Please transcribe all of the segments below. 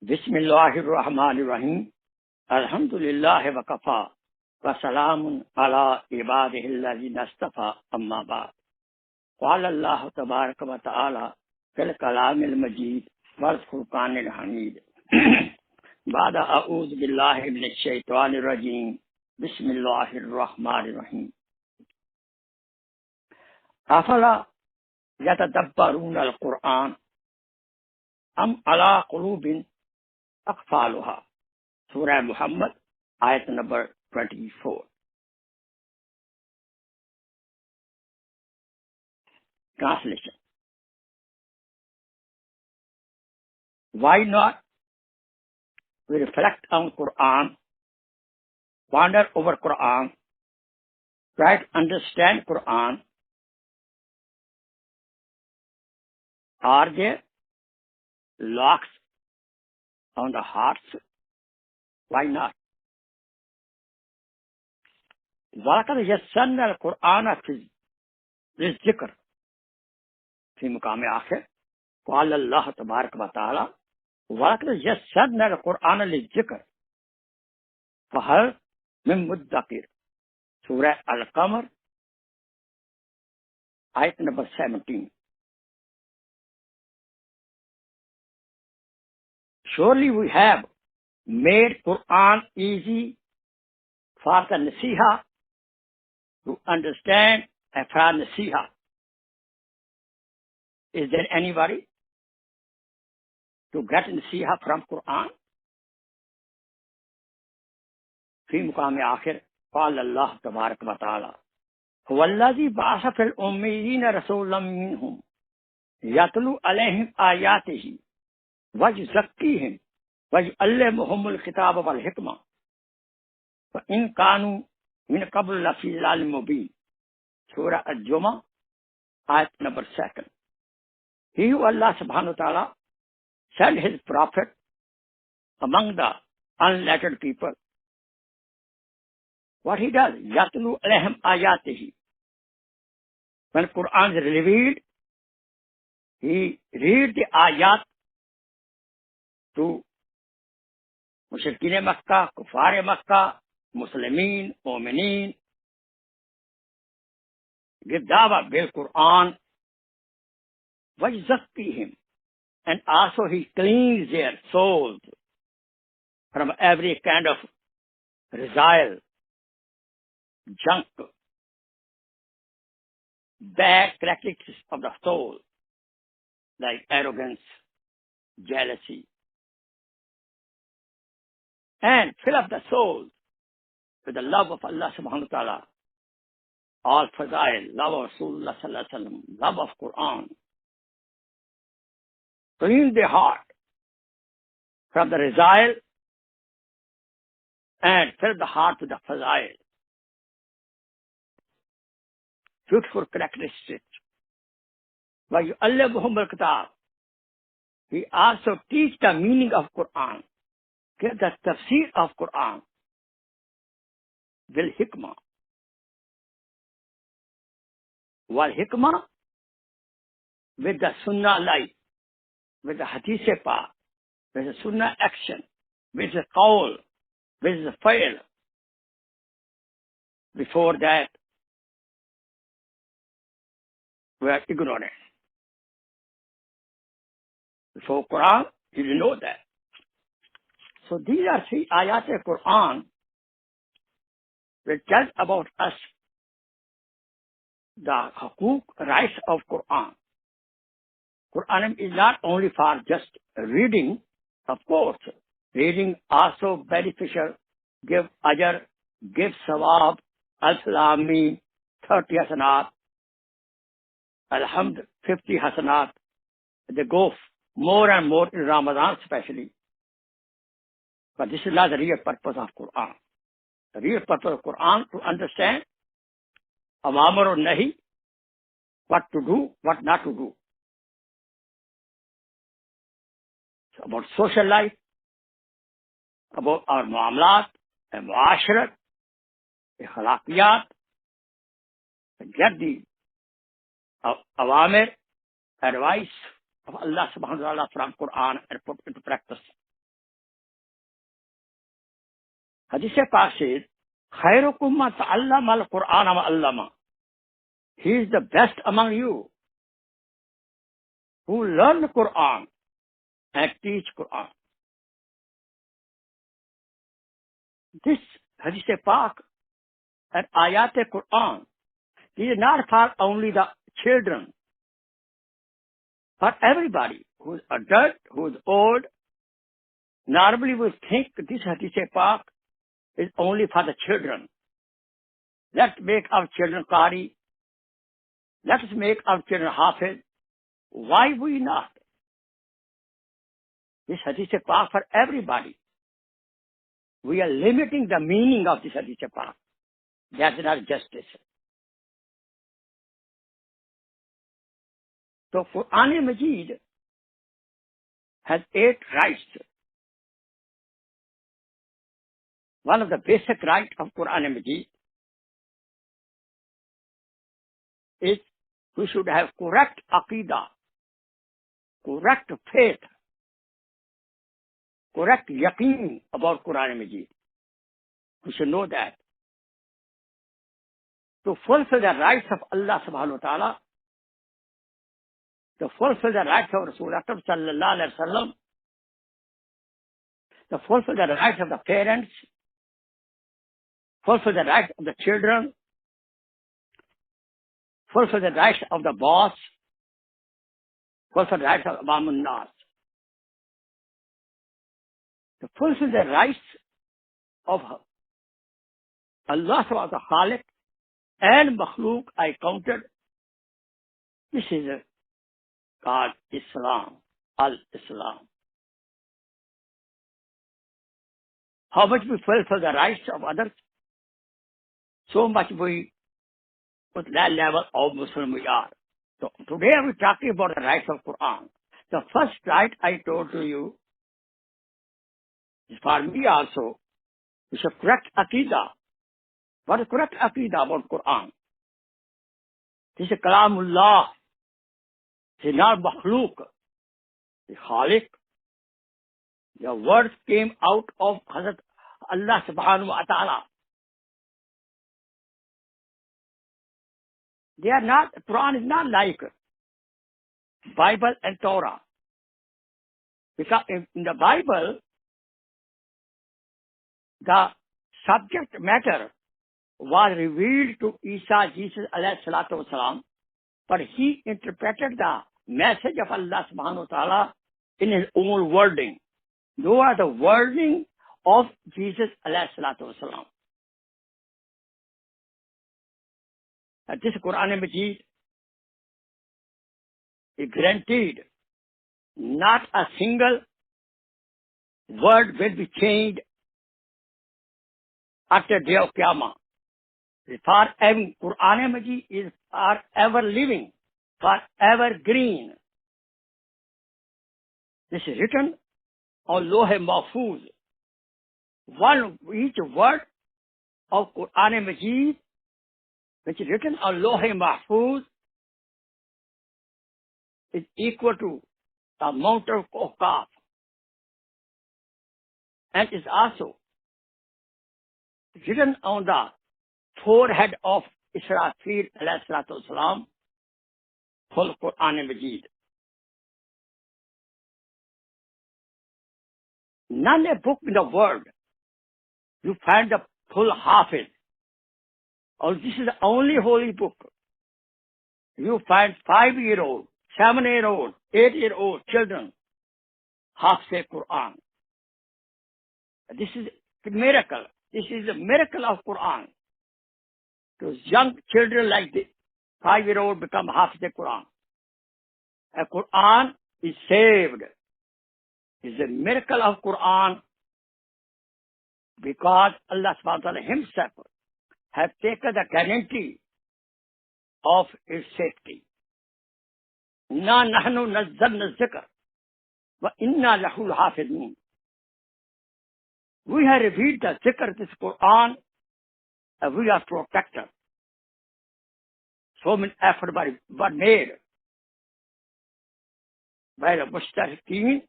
بسم اللہ الرحمن الرحیم الحمد للہ وکفا وسلام علی عبادہ الذین اصطفى اما بعد قال اللہ تبارک و تعالی فی الکلام المجید والفرقان الحمید بعد اعوذ باللہ من الشیطان الرجیم بسم اللہ الرحمن الرحیم افلا یتدبرون القرآن ام علی قلوب اقفالها سورہ محمد آیت نمبر 24. Translation. Why not we reflect on Quran, ponder over Quran, try to understand Quran? Are there locks on the hearts? Why not? وَلَقَدْ يَسَّرْنَا الْقُرْآنَ لِلذِّكْرِ في مقام آخر قال اللہ تبارک و تعالی وَلَقَدْ يَسَّرْنَا الْقُرْآنَ لِلذِّكْرِ فَهَلْ مِن مُدَّكِرٍ سورہ القمر آیت نمبر 17. Surely we have made Quran easy for the nasiha to understand and for nasiha. Is there anybody to get nasiha from Quran? في مقام آخر قال اللہ تبارک و تعالی هو الذي بعث في الأميين رسولا منهم يتلو عليهم آياته ويزكيهم ويعلمهم الكتاب والحكمة وإن كانوا من قبل لفي ضلال مبين سورہ الجمعہ آیت نمبر 2. He who Allah subhanahu wa ta'ala sent his prophet among the unlettered people. What he does, yatlu alayhim ayatihi. When Quran is revealed, he reads the ayat to mushrikeen Makkah, kuffar Makkah, Muslimin, Mu'mineen, give dawah bil Quran, وَيُزَكِّيهِمْ, and also he cleans their souls from every kind of resile, junk, bad characteristics of the soul, like arrogance, jealousy, and fill up the soul with the love of Allah subhanahu wa ta'ala, all fazail, love of Rasulullah sallallahu alaihi wasallam, love of Quran. Clean the heart from the resile and fill the heart with the fazail. Beautiful characteristics. وَيُعَلِّمُهُمُ الْكِتَابَ. He also teach the meaning of Quran, give the tafsir of Quran, bil hikmah. Wal hikmah, with the sunnah life, with the hadith pa, with the sunnah action, with the qawl, with the fail. Before that, we are ignorant. Before Quran, you didn't know that. So these are 3 ayat of Quran which tell about us the hukuk, rights of Quran. Quran is not only for just reading, of course. Reading also beneficial, give ajr, give sawab, al-salami, 30 hasanat, alhamd, 50 hasanat. They go more and more in Ramadan especially. But this is not the real purpose of Quran. The real purpose of Quran to understand awamar or nahi, what to do, what not to do. So about social life, about our muamalat and muasharat, akhlaqiyat, get the awamir, advice of Allah subhanahu wa ta'ala from Quran and put into practice. Hadith Pak says, خَيْرُكُمْ مَنْ تَعَلَّمَ الْقُرْآنَ وَعَلَّمَهُ. He is the best among you who learn the Quran and teach Quran. This Hadith Pak and Ayat Quran, these are not for only the children, for everybody who is adult, who is old. Normally we think this Hadith Pak is only for the children. Let's make our children Qari. Let us make our children Hafiz. Why we not? This Hadith Pak for everybody. We are limiting the meaning of this Hadith Pak. That's not justice. So Quran Majid has 8 rights. One of the basic rights of Quran Majid is we should have correct aqidah, correct faith, correct yaqeen about Quran Majid. We should know that. To fulfill the rights of Allah subhanahu wa ta'ala, to fulfill the rights of Rasul Akram sallallahu alayhi wa sallam, to fulfill the rights of the parents, fulfill the rights of the children, fulfill the rights of the boss, fulfill the rights of Imam al-Nas. To fulfill the rights of Allah subhanahu wa ta'ala, Khaliq and Makhluk, I counted. This is called Islam, Al-Islam. How much we fulfill the rights of others, so much we, at that level of Muslim we are. So today we're talking about the rights of Quran. The first right I told to you is for me also. We should correct Aqidah. What is correct Aqidah about Quran? This is Kalamullah. This is not Makhluk. The Khaliq. The words came out of Hazrat Allah subhanahu wa ta'ala. They are not, Quran is not like Bible and Torah. Because in the Bible, the subject matter was revealed to Isa, Jesus alayhi salatu wasalam, but he interpreted the message of Allah subhanahu wa ta'ala in his own wording. Those are the wording of Jesus alayhi salatu wasalam. And this Quran Majid is guaranteed not a single word will be changed after day of Qiyamah. Quran Majid is forever living, forever green. This is written on Lohe Mahfuz. Each word of Quran Majid, which is written on Lohe Mahfuz, is equal to the amount of Qaf, and is also written on the forehead of Israfil alayhi salatu wasalam, full Quran Majid. None a book in the world you find the full Hafiz. Or this is the only holy book. You find 5-year-old, 7-year-old, 8-year-old children Hafiz Quran. This is a miracle. This is a miracle of Quran. Those young children like this, 5-year-old become Hafiz Quran. And Quran is saved. It's a miracle of Quran because Allah subhanahu wa ta'ala himself has taken the guarantee of its safety. Inna nahnu nazzalna zikr wa inna lahu hafidun. We have revealed the zikr, this Quran, and we are protected. So many efforts were made by the Mushrikeen,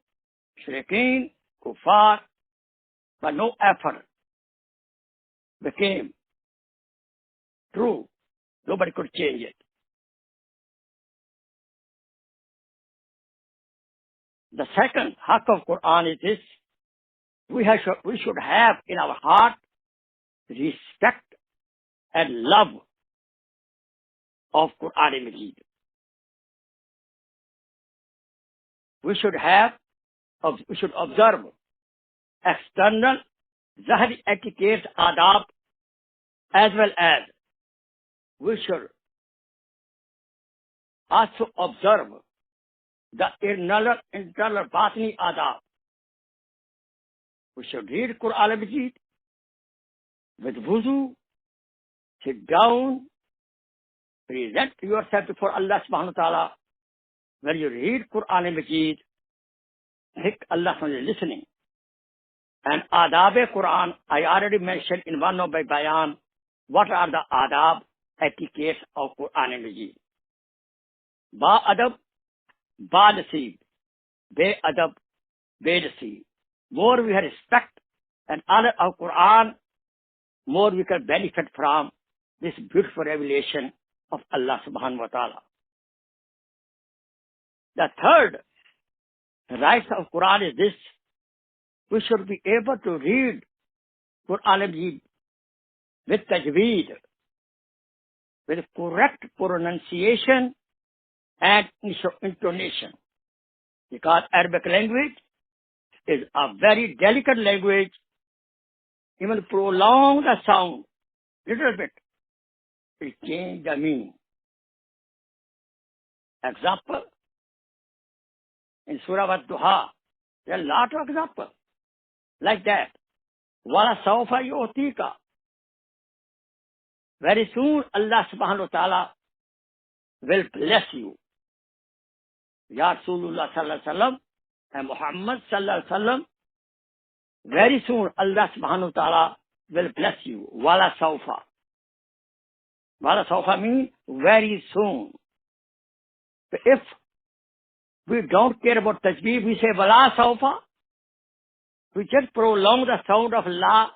Kuffar, but no effort became true. Nobody could change it. The second haqq of Quran is this: we should have in our heart respect and love of Quran Majid. We should observe external zahiri etiquette, adab, as well as we should also observe the internal batini adab. We should read Quran Majid with wuzu, sit down, present yourself before Allah subhanahu wa ta'ala. When you read Quran Majid, think Allah from your listening. And adab-e-Quran, I already mentioned in one of my bayan, what are the adab, etiquettes of Quran Majid. Ba-adab, ba-nasib. Be-adab, be-nasib. More we have respect and honor of Quran, more we can benefit from this beautiful revelation of Allah subhanahu wa ta'ala. The third rights of Quran is this: we should be able to read Quran with tajweed, with correct pronunciation and intonation. Because Arabic language is a very delicate language. Even prolong the sound little bit, it change the meaning. Example, in Surah Ad-Duha, there are a lot of examples like that. Wala sawfa yu'tika. Very soon Allah subhanahu wa ta'ala will bless you. Ya Rasulullah sallallahu alaihi wasallam and Muhammad sallallahu alaihi wasallam, very soon Allah subhanahu wa ta'ala will bless you. Wala sawfa. Wala sawfa means very soon. So if we don't care about tajweed, we say wala sawfa. We just prolong the sound of la.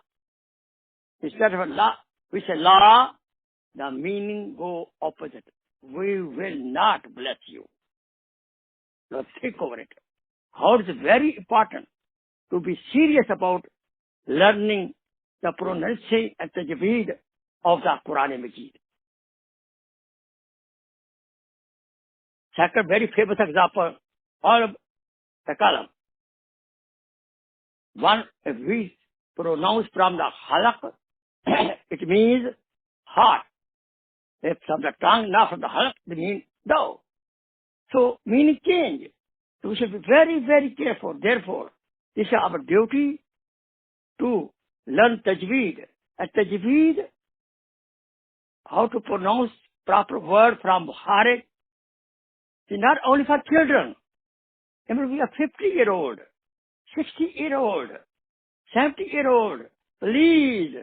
Instead of la, we say la. The meaning go opposite. We will not bless you. So think over it. How it is very important to be serious about learning the pronunciation and tajweed of the Quran Majid. Second very famous example, all of the kalam. One, if we pronounce from the halaq, it means heart. If from the tongue, not from the halaq, it means no. So meaning change. So we should be very, very careful. Therefore, this is our duty to learn tajweed. And tajweed, how to pronounce proper word from Bukhari, is not only for children. Remember, we are 50-year-old, 60-year-old, 70-year-old. Please,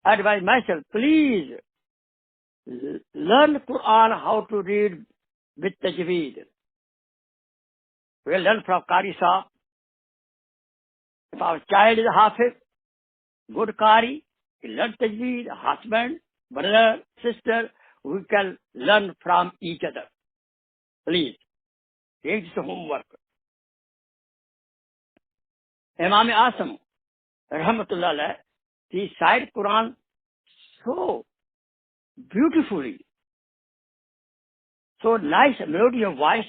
I advise myself, please learn Quran how to read with tajweed. We'll learn from Qari Sahib. If our child is Hafiz, good Qari, he learn tajweed, husband, brother, sister, we can learn from each other. Please, take this homework. Imam Asam, rahmatullah alayh, he recited Quran so beautifully, so nice melody of voice,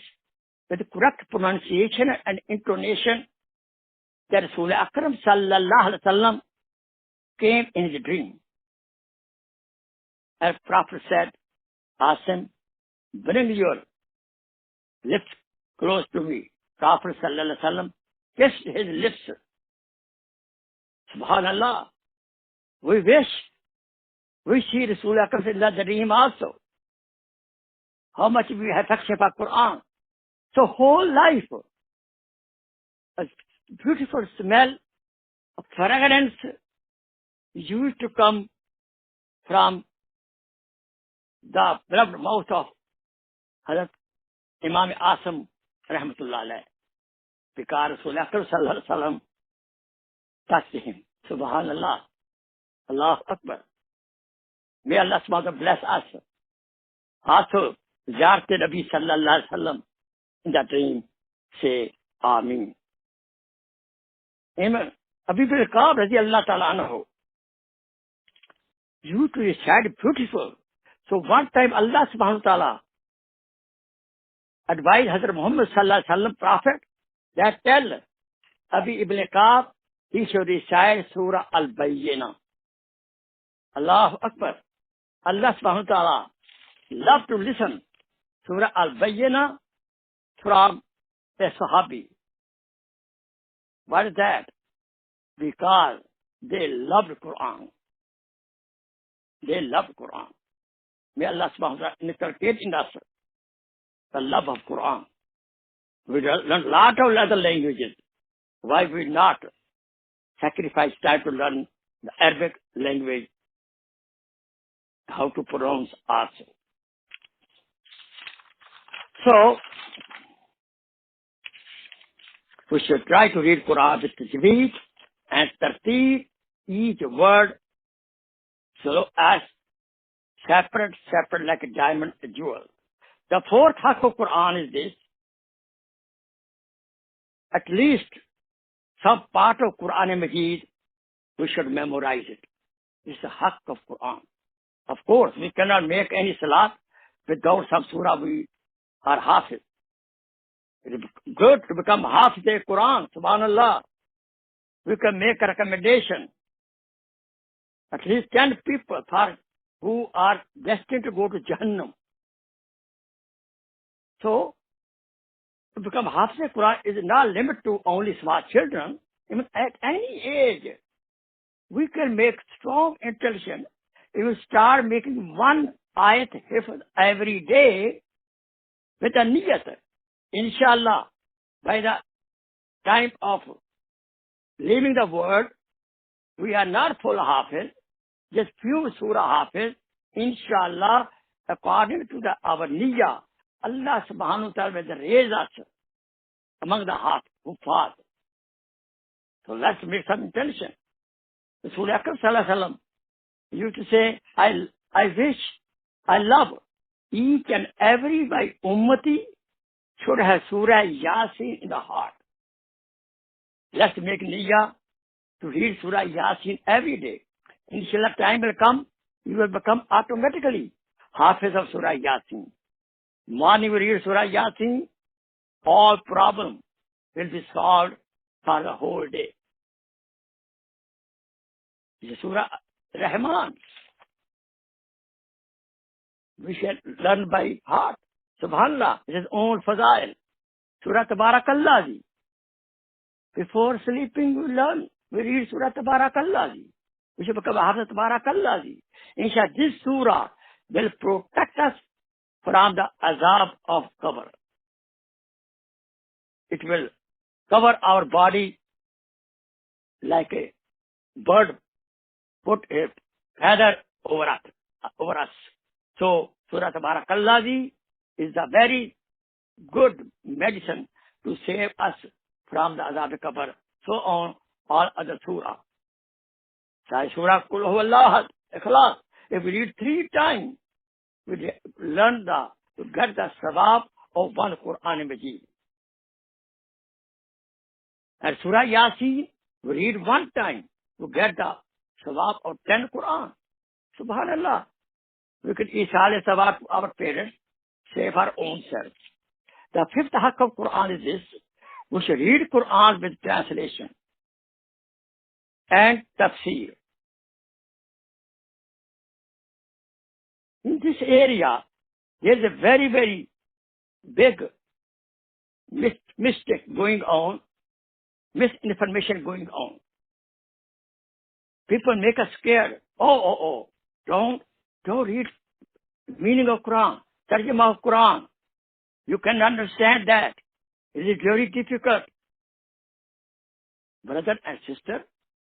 with correct pronunciation and intonation, that Rasul Akram sallallahu alaihi wasallam came in his dream. As Prophet said, Asim, bring your lips close to me. Prophet sallallahu alaihi wasallam kissed his lips. Subhanallah. We wish we see Rasul Akram in the dream also. How much we have touched about Quran. So whole life, a beautiful smell of fragrance used to come from the beloved mouth of Hazrat Imam Asam rahmatullah alayh. Because Rasul Akram sallallahu alaihi wasallam touched him. Subhanallah. Allah Akbar. May Allah subhanahu wa ta'ala bless us. Also, Ziyarat Nabi sallallahu alaihi wasallam in the dream. Say Ameen. Amen. Abu Bakr Ka'ab radiallahu ta'ala anhu used to recite beautiful. So one time Allah subhanahu wa ta'ala advised Hazrat Muhammad sallallahu alaihi wasallam, Prophet, that tell Abi ibn Ka'ab he should recite Surah Al-Bayyinah. Allahu Akbar. Allah subhanahu wa ta'ala love to listen Surah Al-Bayyinah from a Sahabi. What is that? Because they loved Quran. They loved Quran. May Allah subhanahu wa ta'ala inculcate in us the love of Quran. We learn a lot of other languages. Why we not sacrifice time to learn the Arabic language, how to pronounce also. So, we should try to read Quran with tajweed and tartib, each word so as separate like a diamond, a jewel. The fourth haqq of Quran is this: at least some part of Quran Majid we should memorize it. It's the haqq of Quran. Of course, we cannot make any salat without some surah we are hafiz. It is good to become hafiz of Quran, subhanallah. We can make a recommendation. At least 10 people who are destined to go to Jahannam. So, to become hafiz of Quran is not limited to only small children. Even at any age, we can make strong intelligence. If we start making one ayat hifz every day with a niyat, inshallah, by the time of leaving the world, we are not full hafiz, just few surah hafiz, inshallah, according to our niyyah, Allah subhanahu wa ta'ala will raise us among the huffaz. So let's make some intention. Rasul Akram sallallahu alaihi wasallam used to say, I wish, I love each and every my ummati should have Surah Yasin in the heart. Let's make niyyah to read Surah Yasin every day. Inshallah, time will come, you will become automatically hafiz of Surah Yasin. Morning we read Surah Yasin, all problems will be solved for the whole day. This is Surah Rahman. We shall learn by heart. Subhanallah, it is own fazail. Surah Tabarakallah. Before sleeping, we learn. We read Surah Tabarakallah. We should become Hafiz Tabarakallah. Inshallah, this surah will protect us from the azab of qabr. It will cover our body like a bird put a feather over us. So, Surah Tabarakallah is a very good medicine to save us from the azab qabr. So on all other surah. Surah Qul Huwallahu Ahad, Ikhlas. If we read 3 times, we learn to get the sawab of one Quran Majid. And Surah Yasin, we read 1 time to get the sawab of 10 Quran. Subhanallah. We could ishal sawab to our parents, save our own selves. The 5th haqq of Quran is this: we should read Quran with translation and tafsir. In this area, there is a very, very big mistake going on, misinformation going on. People make us scared. Don't read meaning of Quran, tarjuma of Quran. You can understand that. It is very difficult. Brother and sister,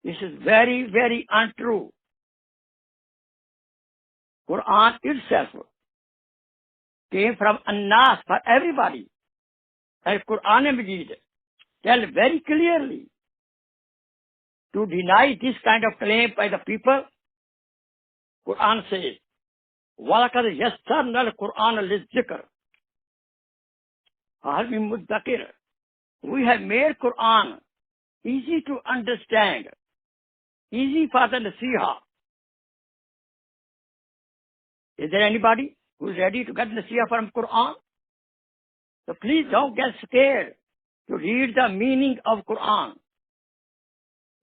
this is very, very untrue. Quran itself came from An-Nas for everybody. And Quran Majid tell very clearly to deny this kind of claim by the people, Quran says, وَلَقَدْ يَسَّرْنَا الْقُرْآنَ لِلذِّكْرِ فَهَلْ مِن مُدَّكِرٍ. We have made Quran easy to understand, easy for the nasiha. Is there anybody who is ready to get nasiha from Quran? So please don't get scared to read the meaning of Quran,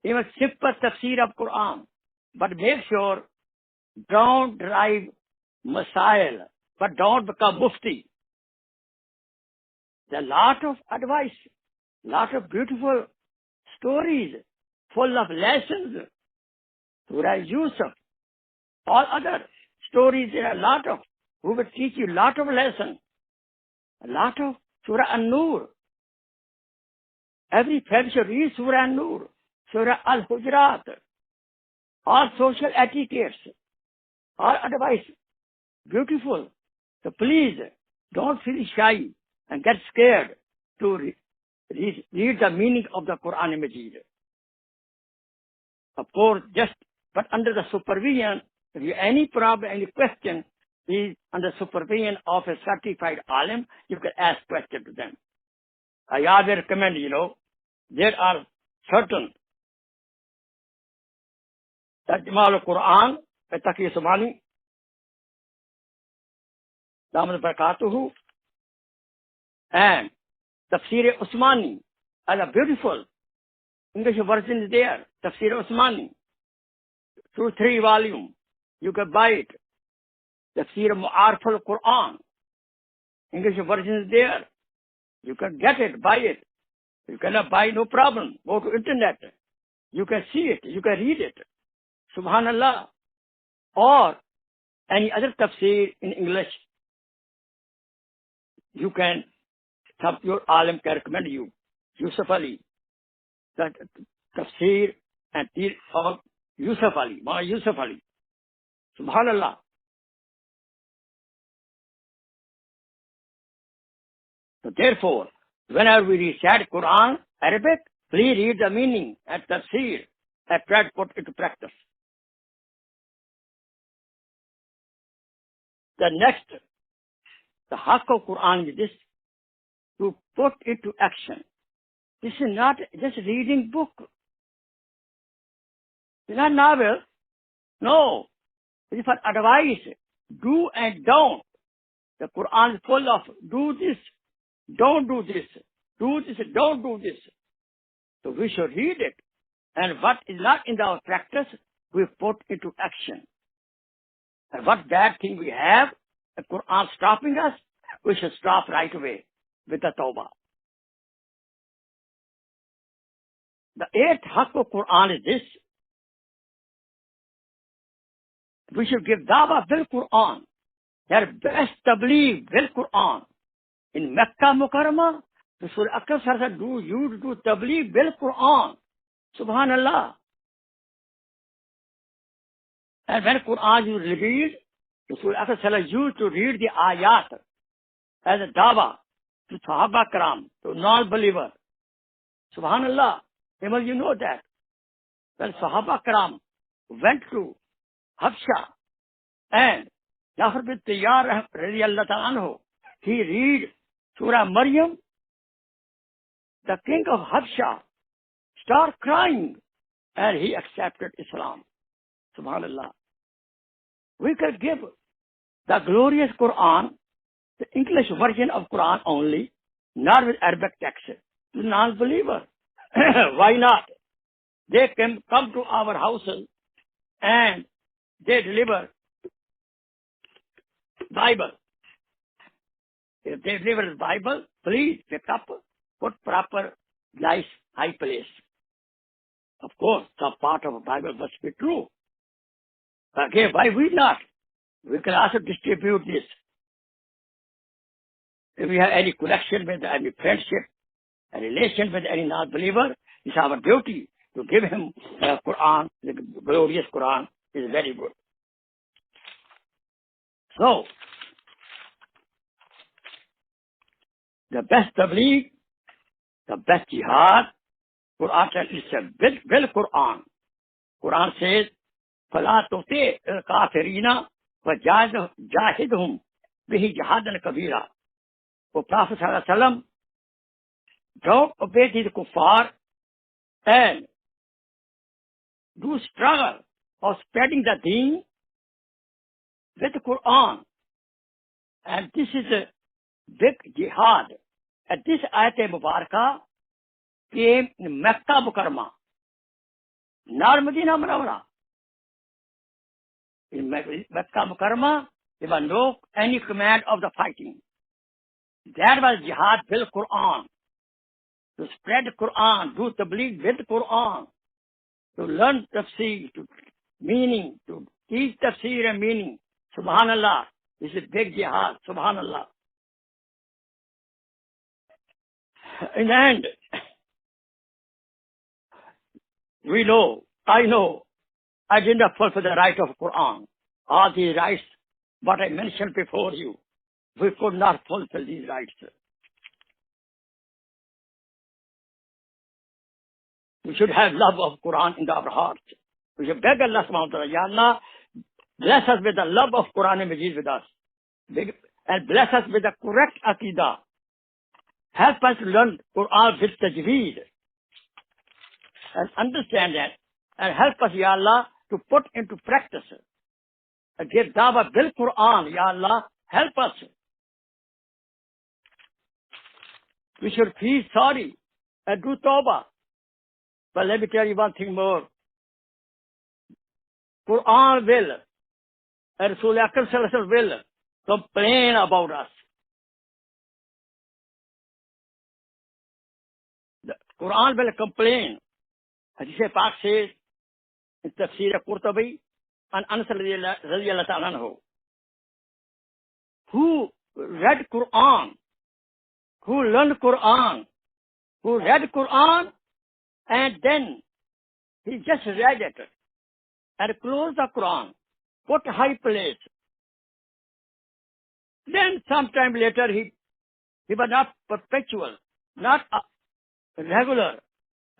even simple tafsir of Quran. But make sure don't drive masail, but don't become mufti. There are a lot of advice, lot of beautiful stories, full of lessons. Surah Yusuf, all other stories, there are a lot of, who will teach you a lot of lessons, a lot of Surah An-Nur. Every friend should read Surah An-Nur, Surah Al-Hujurat, all social etiquettes, all advice, beautiful. So please, don't feel shy and get scared to read the meaning of the Quran Majid. Of course, but under the supervision, if you have any problem, any question, please, under supervision of a certified alim, you can ask questions to them. I always recommend, there are certain Tarjuma al-Quran, Taqi Usmani, Damat Barakatuhu, and Tafsir Usmani, are beautiful. English version is there, Tafsir Usmani, 2-3 volume. You can buy it. Tafsir Mu'arif al-Quran, English version is there. You can get it, buy it. You cannot buy, no problem. Go to internet. You can see it, you can read it. Subhanallah. Or any other tafsir in English. You can, your alim can recommend you. Yusuf Ali. That tafsir and of Yusuf Ali, Ma Yusuf Ali. Subhanallah. So therefore, whenever we recite Quran, Arabic, please read the meaning and tafsir and try to put it into practice. The next, the haqq of Quran is this, to put it to action. This is not just reading book. It's not novel. No. It is for advice. Do and don't. The Quran is full of do this, don't do this, do this, don't do this. So we should read it. And what is not in our practice, we put into action. And what bad thing we have, the Quran stopping us, we should stop right away with the tawbah. The 8th haqq of Quran is this. We should give dawah bil Quran, their best tabligh bil Quran. In Mecca Mukarramah, Rasul Akram said, you do tabligh bil Quran. Subhanallah. And when Quran is revealed, Rasul Akram used to read the ayat as a dawah to Sahaba Karam, to non-believer. Subhanallah. Well, you know that. When Sahaba Karam went to Habsha and Jafar bin Tayyar radiallahu ta'ala anhu, he read Surah Maryam, the king of Habsha started crying and he accepted Islam. Subhanallah. We could give the glorious Quran, the English version of Quran only, not with Arabic text, to non-believer. Why not? They can come to our houses and they deliver Bible. If they deliver the Bible, please pick up, put proper, nice, high place. Of course, some part of the Bible must be true. Okay, why we not? We can also distribute this. If we have any connection with any friendship, a relation with any non-believer, it's our duty to give him the Quran, the glorious Quran is very good. So, the best tabligh, the best jihad, Quran says it's a bil Quran. Quran says, فلا تطع الكافرين وجاهدهم به جهادا كبيرا. O Prophet sallallahu alaihi wasallam, don't obey the kuffar and do struggle of spreading the deen with the Quran. And this is a big jihad. And this ayat mubarakah came in Mecca Mukarramah, not Medina Munawwara. In Mecca Mukarramah, there was no any command of the fighting. That was jihad bil Quran. To spread the Quran, do tabligh with the Quran, to learn tafsir, to meaning, to teach tafsir and meaning. Subhanallah, this is big jihad. Subhanallah. In the end, we know, I know, I did not fulfill the right of Quran. All these rights, what I mentioned before you, we could not fulfill these rights. We should have love of Quran in our hearts. We should beg Allah subhanahu wa ta'ala, Ya Allah, bless us with the love of Quran and Majid with us. And bless us with the correct aqidah. Help us to learn Quran with tajweed. And understand that. And help us, Ya Allah, to put into practice. And give dawah bil Quran, Ya Allah, help us. We should feel sorry and do tawbah. But let me tell you one thing more. Quran will, and Rasul Akram Sallallahu Alaihi Wasallam will complain about us. The Quran will complain. Hadith Pak says in Tafsir Qurtubi and Anas radiyallahu ta'ala anhu, who read Quran, who learned Quran, who read Quran, and then he just read it and closed the Quran, put high place. Then sometime later he was not perpetual, not regular.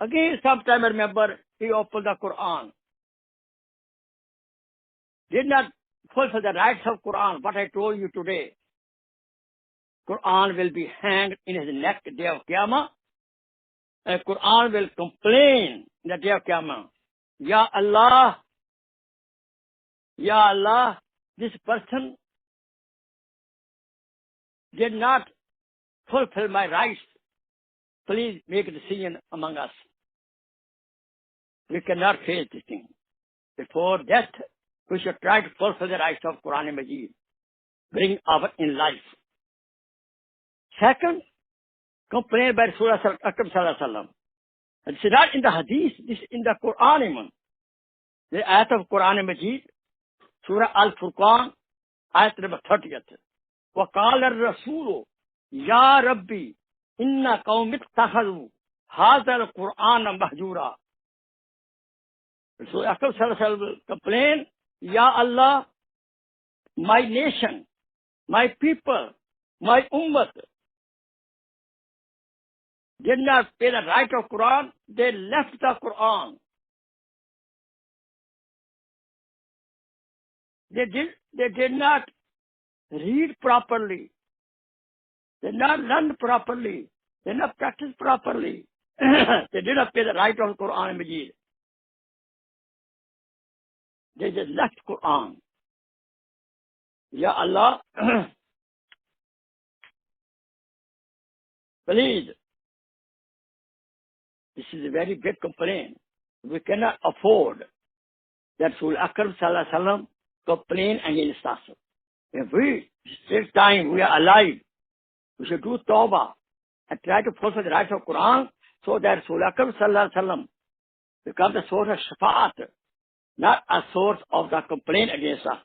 Again sometime I remember he opened the Quran. Did not fulfill the rights of Quran, what I told you today. Quran will be hanged in his neck the day of Qiyamah. And Quran will complain in the day of Qiyamah. Ya Allah, Ya Allah, this person did not fulfill my rights. Please make a decision among us. We cannot face this thing. Before death, we should try to fulfill the rights of Quran and Majid. Bring our in life. Second, complained by Rasulullah Akram Sallallahu Alaihi Wasallam. And it's not in the hadith, this is in the Quran even. The ayat of Quran and Majid, Surah Al-Furqan, ayat number 30th. وَقَالَ الرَّسُولُ يَا رَبِّي إِنَّ قَوْمِ اتَّخَذُوا هَذَا الْقُرْآنَ مَهْجُورًا. So Akram Sallallahu Alaihi Wasallam complained, Ya Allah, my nation, my people, my ummah did not pay the right of Quran, they left the Quran. They did not read properly. They did not learn properly. They did not practice properly. They did not pay the right of Quran and Majid. They just left Quran. Ya Allah, please. This is a very big complaint. We cannot afford that Rasul Akram Sallallahu Alaihi Wasallam complain against us. If we still time we are alive, we should do tawbah and try to fulfill the rights of Quran so that Rasul Akram Sallallahu Alaihi Wasallam becomes a source of shafa'at, not a source of the complaint against us.